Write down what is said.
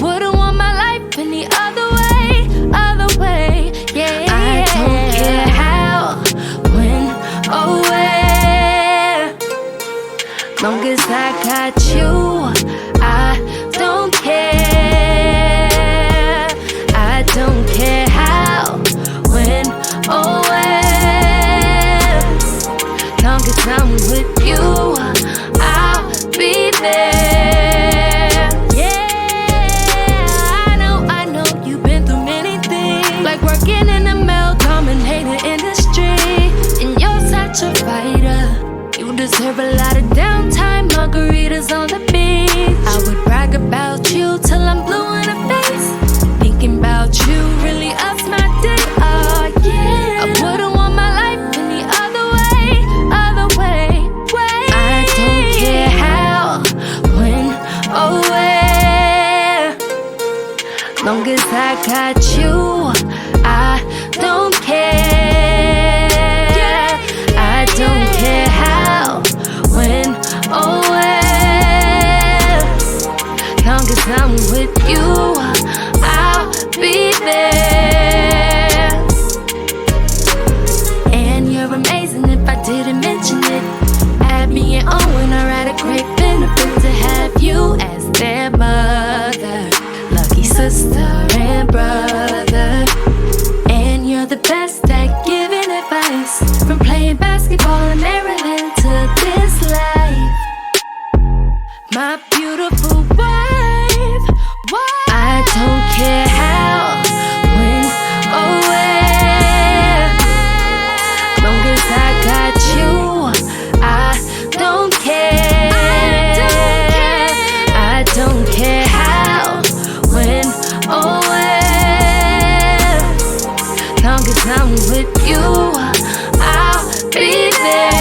wouldn't want my life any other way, yeah. I don't care how, when, or where. Long as I got you, I don't care. I don't care how, when, or where. Long as I'm with you, I'll be there. Yeah, I know you've been through many things, like working in the male-dominated industry, and you're such a fighter. You deserve a lot of downtime, margaritas on the beach. I would brag about you till I'm blue in the face. Thinking about you really ups my dick, oh yeah. I wouldn't want my life any other way. I don't care how, when, or where. Long as I got you, I don't care. I don't care how, when, or where. Long as I'm with you, I'll be there. And you're amazing if I didn't mention it. Abby and Owen are at a great benefit to have you as their mother, lucky sister and brother. And you're the best at giving advice, from playing basketball in Maryland to this life. My beautiful wife, I don't care how, when, or where. Long as I got you, I don't care. I don't care how, when, or where. Long as I'm with you, I'll be there.